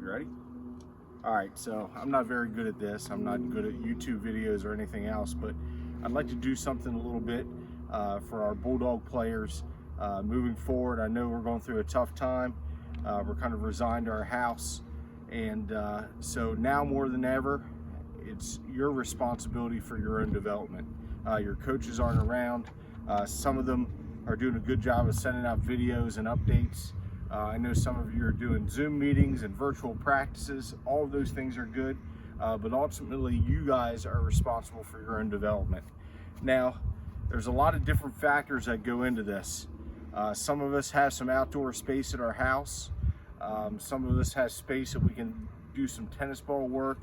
You ready? All right, so I'm not very good at this. I'm not good at YouTube videos or anything else, but I'd like to do something a little bit for our Bulldog players moving forward. I know we're going through a tough time. We're kind of resigned to our house, and so now more than ever, it's your responsibility for your own development. Your coaches aren't around. Some of them are doing a good job of sending out videos and updates. I know some of you are doing Zoom meetings and virtual practices. All of those things are good, but ultimately you guys are responsible for your own development. Now, there's a lot of different factors that go into this. Some of us have some outdoor space at our house. Some of us have space that we can do some tennis ball work.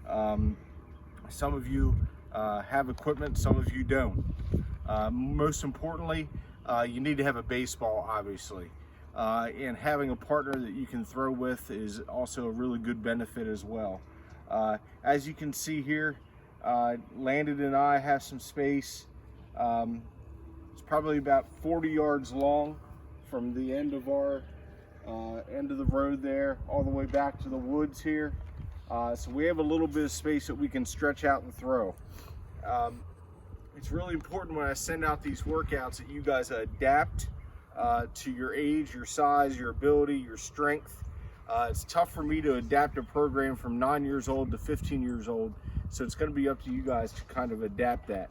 Some of you have equipment, some of you don't. Most importantly, you need to have a baseball, obviously. And having a partner that you can throw with is also a really good benefit as well. As you can see here, Landon and I have some space. It's probably about 40 yards long from the end of our end of the road there all the way back to the woods here. So we have a little bit of space that we can stretch out and throw. It's really important when I send out these workouts that you guys adapt to your age, your size, your ability, your strength. It's tough for me to adapt a program from 9 years old to 15 years old, so it's going to be up to you guys to kind of adapt that.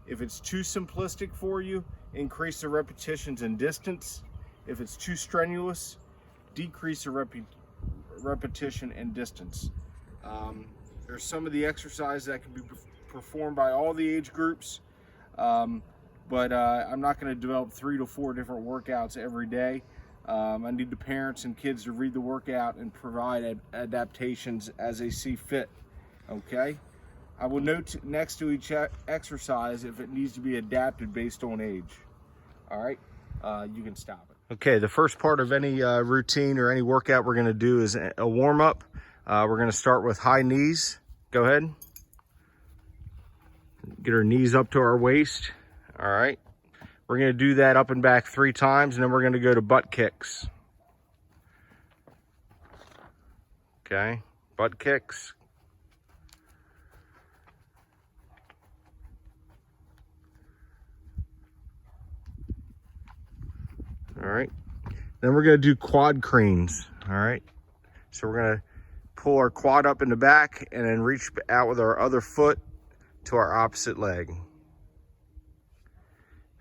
If it's too simplistic for you, increase the repetitions and distance. If it's too strenuous, decrease the repetition and distance. There's some of the exercises that can be performed by all the age groups. But I'm not going to develop 3 to 4 different workouts every day. I need the parents and kids to read the workout and provide adaptations as they see fit, okay? I will note next to each exercise if it needs to be adapted based on age. All right, you can stop it. Okay, the first part of any routine or any workout we're going to do is a warm-up. We're going to start with high knees. Go ahead. Get our knees up to our waist. All right, we're going to do that up and back 3 times, and then we're going to go to butt kicks. Okay, butt kicks. All right, then we're going to do quad creams. All right, so we're going to pull our quad up in the back and then reach out with our other foot to our opposite leg.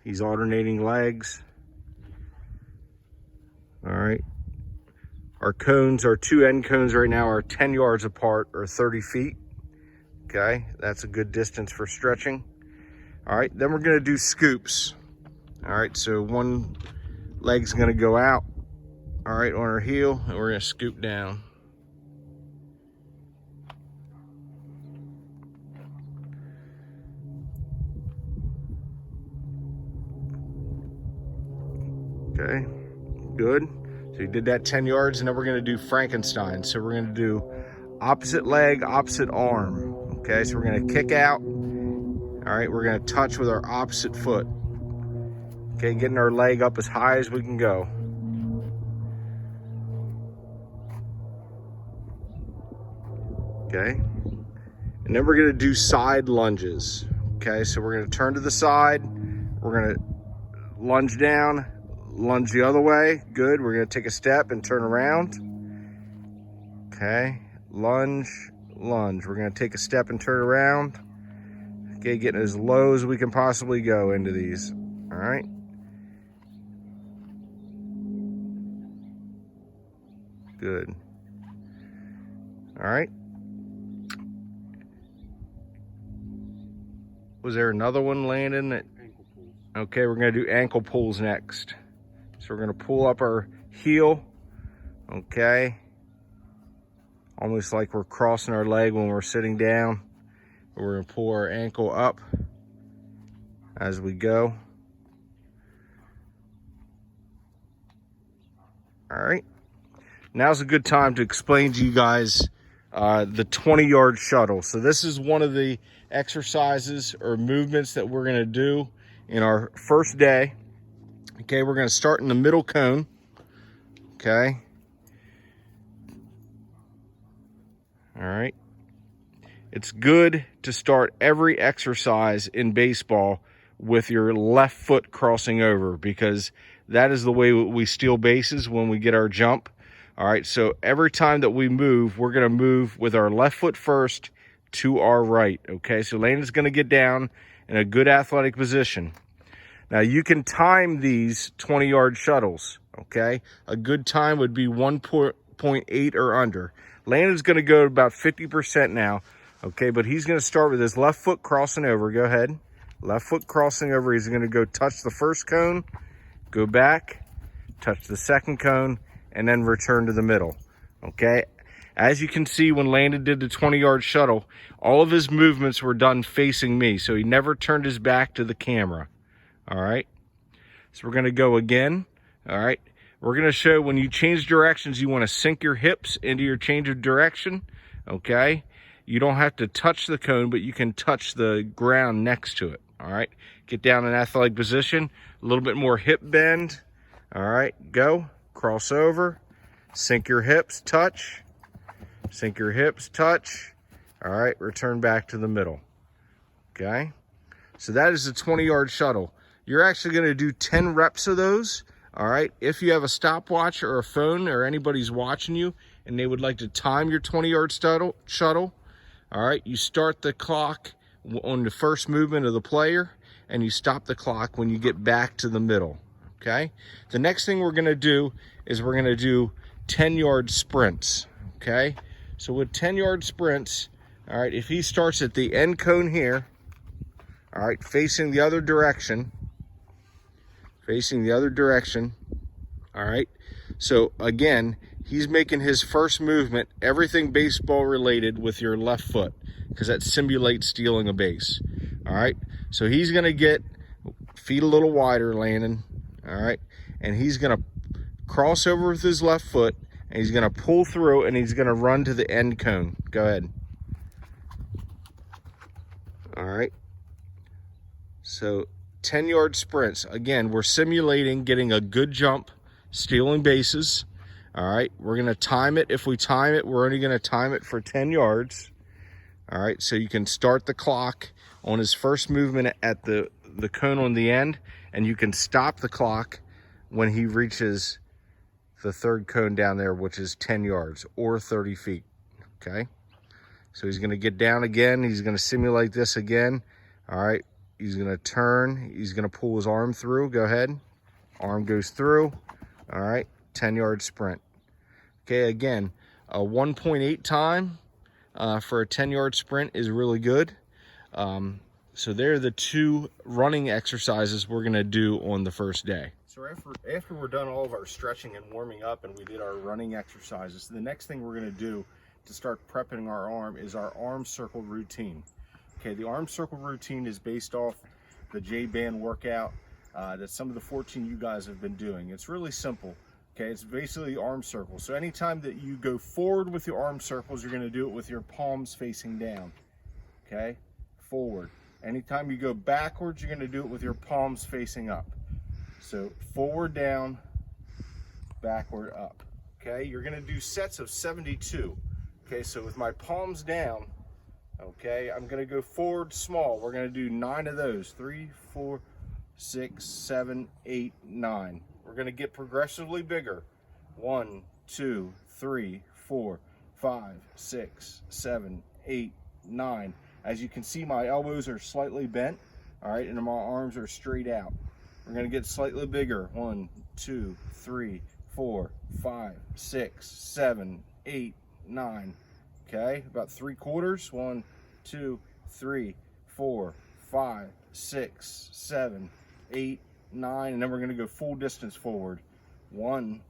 These alternating legs. All right. Our cones, our 2 end cones right now are 10 yards apart or 30 feet. Okay, that's a good distance for stretching. All right, then we're gonna do scoops. All right, so one leg's gonna go out, all right, on our heel, and we're gonna scoop down. Okay, good. So you did that 10 yards, and then we're gonna do Frankenstein. So we're gonna do opposite leg, opposite arm. Okay, so we're gonna kick out. All right, we're gonna touch with our opposite foot. Okay, getting our leg up as high as we can go. Okay, and then we're gonna do side lunges. Okay, so we're gonna turn to the side. We're gonna lunge down, lunge the other way. Good. We're going to take a step and turn around. Okay. Lunge, lunge. We're going to take a step and turn around. Okay. Getting as low as we can possibly go into these. All right. Good. All right. Was there another one, Landon? Ankle pulls. Okay. We're going to do ankle pulls next. So we're going to pull up our heel, okay, almost like we're crossing our leg when we're sitting down. We're going to pull our ankle up as we go. All right, now's a good time to explain to you guys the 20-yard shuttle. So this is one of the exercises or movements that we're going to do in our first day. Okay, we're going to start in the middle cone. Okay. All right. It's good to start every exercise in baseball with your left foot crossing over, because that is the way we steal bases when we get our jump. All right, so every time that we move, we're going to move with our left foot first to our right. Okay, so Landon's going to get down in a good athletic position. Now, you can time these 20-yard shuttles. Okay, a good time would be 1.8 or under. Landon's going to go to about 50% now. Okay, but he's going to start with his left foot crossing over. Go ahead. Left foot crossing over. He's going to go touch the first cone, go back, touch the second cone, and then return to the middle. Okay, as you can see, when Landon did the 20-yard shuttle, all of his movements were done facing me, so he never turned his back to the camera. All right, so we're going to go again. All right, we're going to show when you change directions, you want to sink your hips into your change of direction. Okay, you don't have to touch the cone, but you can touch the ground next to it. All right, get down in athletic position, a little bit more hip bend. All right, go, cross over, sink your hips, touch, sink your hips, touch. All right, return back to the middle. Okay, so that is a 20-yard shuttle. You're actually going to do 10 reps of those. All right, if you have a stopwatch or a phone or anybody's watching you and they would like to time your 20-yard shuttle, all right, you start the clock on the first movement of the player and you stop the clock when you get back to the middle. Okay, the next thing we're going to do is we're going to do 10-yard sprints. Okay, so with 10-yard sprints, all right, if he starts at the end cone here, all right, facing the other direction, all right, so again, he's making his first movement, everything baseball related, with your left foot, because that simulates stealing a base. All right, so he's going to get feet a little wider, Landon. All right, and he's going to cross over with his left foot, and he's going to pull through, and he's going to run to the end cone. Go ahead. All right, so 10-yard sprints. Again, we're simulating getting a good jump, stealing bases. All right, we're going to time it. If we time it, we're only going to time it for 10 yards. All right, so you can start the clock on his first movement at the cone on the end, and you can stop the clock when he reaches the third cone down there, which is 10 yards or 30 feet. Okay, so he's going to get down again. He's going to simulate this again. All right, he's going to turn. He's going to pull his arm through. Go ahead. Arm goes through. All right, 10-yard sprint. Okay, again, a 1.8 time for a 10-yard sprint is really good. So they're the two running exercises we're going to do on the first day. So after we're done all of our stretching and warming up and we did our running exercises, the next thing we're going to do to start prepping our arm is our arm circle routine. Okay, the arm circle routine is based off the J-band workout that some of the 14U guys have been doing. It's really simple. Okay, it's basically arm circles. So anytime that you go forward with your arm circles, you're going to do it with your palms facing down. Okay, forward. Anytime you go backwards, you're going to do it with your palms facing up. So forward, down, backward, up. Okay, you're going to do sets of 72. Okay, so with my palms down, okay, I'm going to go forward small. We're going to do 9 of those. 3, 4, 6, 7, 8, 9. We're going to get progressively bigger. 1, 2, 3, 4, 5, 6, 7, 8, 9. As you can see, my elbows are slightly bent, all right, and my arms are straight out. We're going to get slightly bigger. 1, 2, 3, 4, 5, 6, 7, 8, 9. Okay, about 3/4. 1, 2, 3, 4, 5, 6, 7, 8, 9, and then we're going to go full distance forward. 1,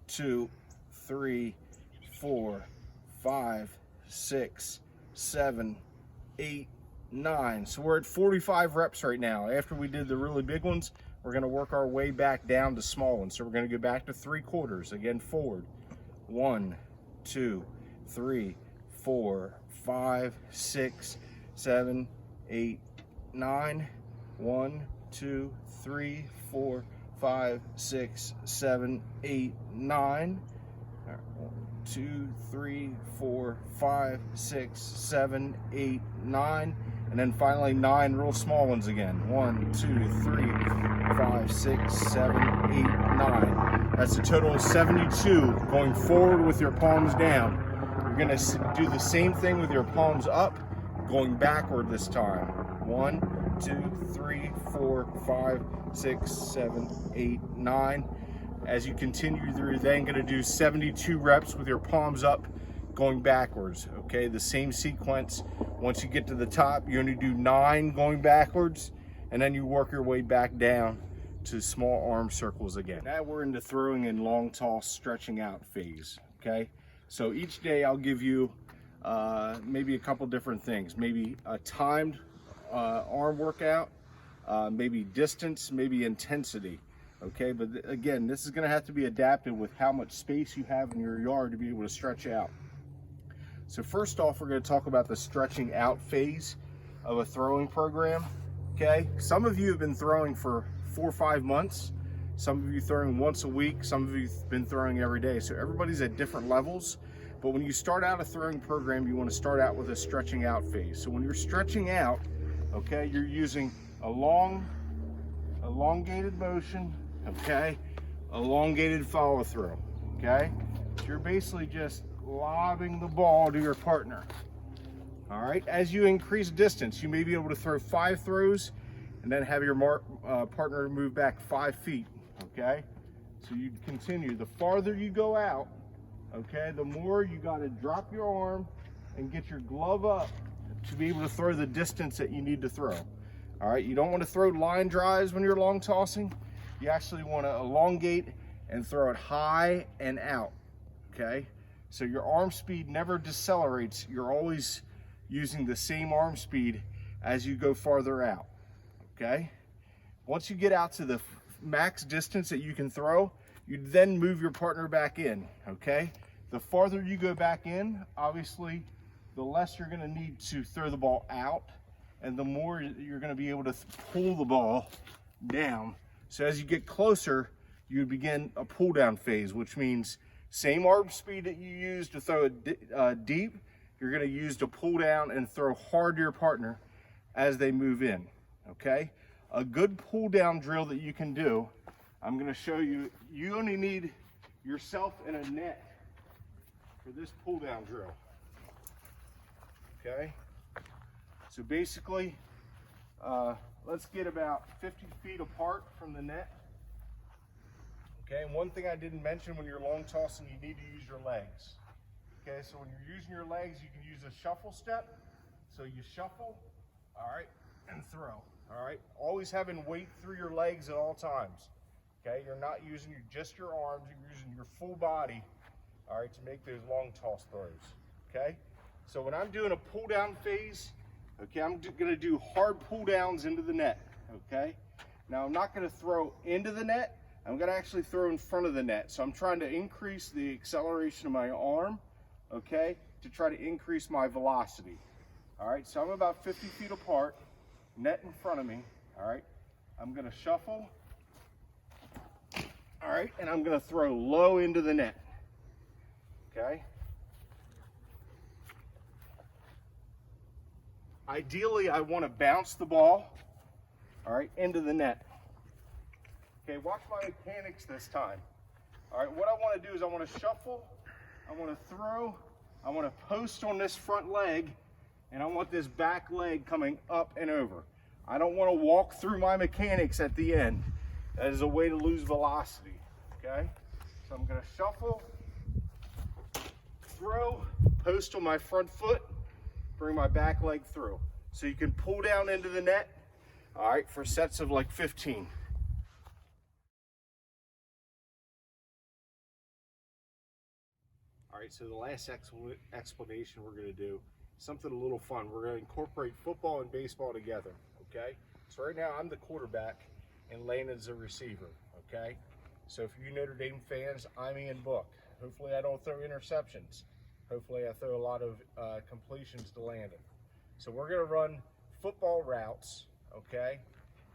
2, 3, 4, 5, 6, 7, 8, 9. So we're at 45 reps right now. After we did the really big ones, we're going to work our way back down to small ones. So we're going to go back to 3/4. Again, forward. 1, 2, 3, 4, 5, 6, 7, 8, 9. 1, 2, 3, 4, 5, 6, 7, 8, 9. All right, 1, 2, 3, 4, 5, 6, 7, 8, 9, and then finally 9 real small ones again. 1, 2, 3, 5, 6, 7, 8, 9. That's a total of 72 going forward with your palms down. You're going to do the same thing with your palms up, going backward this time. 1, 2, 3, 4, 5, 6, 7, 8, 9. As you continue, you're then going to do 72 reps with your palms up, going backwards. Okay, the same sequence. Once you get to the top, you're going to do 9 going backwards, and then you work your way back down to small arm circles again. Now we're into throwing and long toss stretching out phase. Okay, so each day I'll give you maybe a couple different things. Maybe a timed arm workout, maybe distance, maybe intensity. Okay, but again, this is going to have to be adapted with how much space you have in your yard to be able to stretch out. So first off, we're going to talk about the stretching out phase of a throwing program. Okay, some of you have been throwing for 4 or 5 months. Some of you throwing once a week. Some of you have been throwing every day. So everybody's at different levels. But when you start out a throwing program, you want to start out with a stretching out phase. So when you're stretching out, okay, you're using a long, elongated motion. Okay, elongated follow through. Okay, so you're basically just lobbing the ball to your partner. All right, as you increase distance, you may be able to throw 5 throws and then have your partner move back 5 feet. Okay, so you continue. The farther you go out, okay, the more you got to drop your arm and get your glove up to be able to throw the distance that you need to throw. All right, you don't want to throw line drives when you're long tossing. You actually want to elongate and throw it high and out. Okay, so your arm speed never decelerates. You're always using the same arm speed as you go farther out. Okay, once you get out to the max distance that you can throw, you then move your partner back in. Okay, the farther you go back in, obviously the less you're going to need to throw the ball out, and the more you're going to be able to pull the ball down. So as you get closer, you begin a pull down phase, which means same arm speed that you use to throw it deep, you're going to use to pull down and throw hard to your partner as they move in. Okay, a good pull down drill that you can do, I'm going to show you. You only need yourself and a net for this pull down drill. Okay, so basically let's get about 50 feet apart from the net. Okay, and one thing I didn't mention, when you're long tossing, you need to use your legs. Okay, so when you're using your legs, you can use a shuffle step. So you shuffle, all right, and throw. All right, always having weight through your legs at all times. Okay, you're not using just your arms, you're using your full body, all right, to make those long toss throws. Okay, so when I'm doing a pull down phase, okay, I'm going to do hard pull downs into the net. Okay, now I'm not going to throw into the net, I'm going to actually throw in front of the net. So I'm trying to increase the acceleration of my arm, okay, to try to increase my velocity. All right, so I'm about 50 feet apart, net in front of me. All right, I'm going to shuffle. All right, and I'm going to throw low into the net. Okay. Ideally, I want to bounce the ball, all right, into the net. Okay, watch my mechanics this time. All right, what I want to do is I want to shuffle, I want to throw, I want to post on this front leg, and I want this back leg coming up and over. I don't want to walk through my mechanics at the end. That is a way to lose velocity, okay? So I'm going to shuffle, throw, post on my front foot, bring my back leg through. So you can pull down into the net, all right, for sets of like 15. All right, so the last explanation we're going to do, something a little fun. We're going to incorporate football and baseball together, okay? So right now I'm the quarterback and Landon's the receiver, okay? So if you Notre Dame fans, I'm Ian Book. Hopefully I don't throw interceptions. Hopefully I throw a lot of completions to Landon. So we're going to run football routes, okay?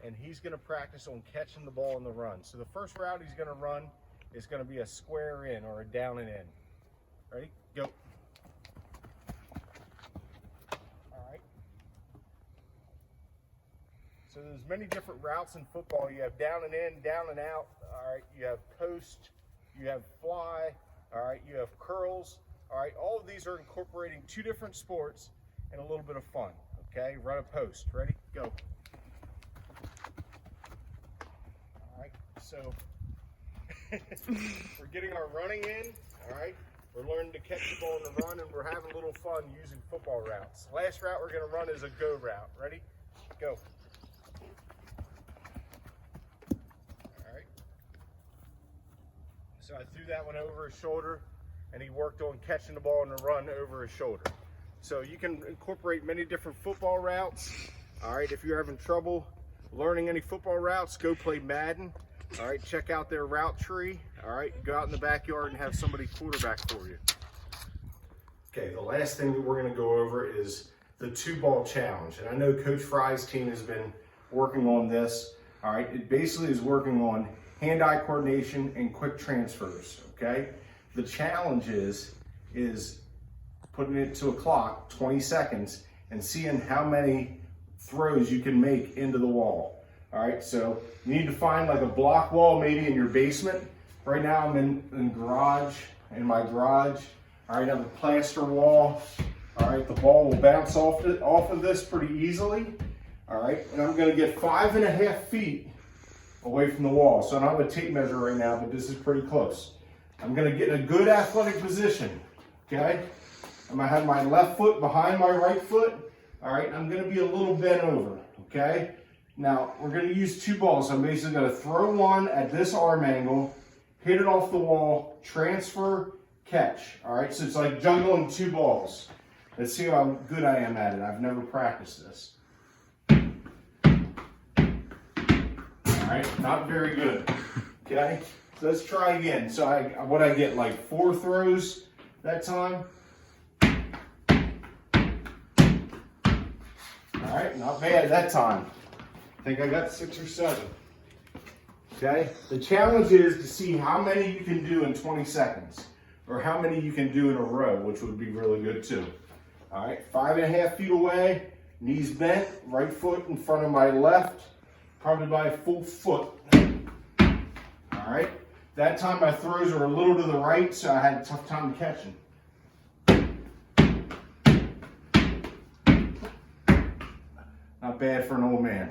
And he's going to practice on catching the ball in the run. So the first route he's going to run is going to be a square in or a down and in. Ready? Go. All right. So there's many different routes in football. You have down and in, down and out. All right. You have post. You have fly. All right. You have curls. All right. All of these are incorporating two different sports and a little bit of fun. Okay. Run a post. Ready? Go. All right. So we're getting our running in. All right. We're learning to catch the ball in the run, and we're having a little fun using football routes. Last route we're going to run is a go route. Ready? Go. All right. So I threw that one over his shoulder, and he worked on catching the ball in the run over his shoulder. So you can incorporate many different football routes. All right. If you're having trouble learning any football routes, go play Madden. All right, check out their route tree. All right, go out in the backyard and have somebody quarterback for you. Okay, the last thing that we're going to go over is the 2-ball challenge. And I know Coach Fry's team has been working on this. All right, it basically is working on hand-eye coordination and quick transfers. Okay, the challenge is putting it to a clock, 20 seconds, and seeing how many throws you can make into the wall. All right, so you need to find like a block wall maybe in your basement. Right now I'm in my garage. All right, I have a plaster wall. All right, the ball will bounce off of this pretty easily. All right, and I'm gonna get 5.5 feet away from the wall. So I don't have a tape measure right now, but this is pretty close. I'm gonna get in a good athletic position, okay? I'm gonna have my left foot behind my right foot. All right, I'm gonna be a little bent over, okay? Now, we're going to use 2 balls. I'm basically going to throw one at this arm angle, hit it off the wall, transfer, catch. All right, so it's like juggling 2 balls. Let's see how good I am at it. I've never practiced this. All right, not very good. Okay, so let's try again. So what I get, like 4 throws that time? All right, not bad that time. I think I got 6 or 7. Okay, the challenge is to see how many you can do in 20 seconds or how many you can do in a row, which would be really good too. All right, 5.5 feet away, knees bent, right foot in front of my left, probably by a full foot. All right, that time my throws were a little to the right, so I had a tough time catching. Not bad for an old man.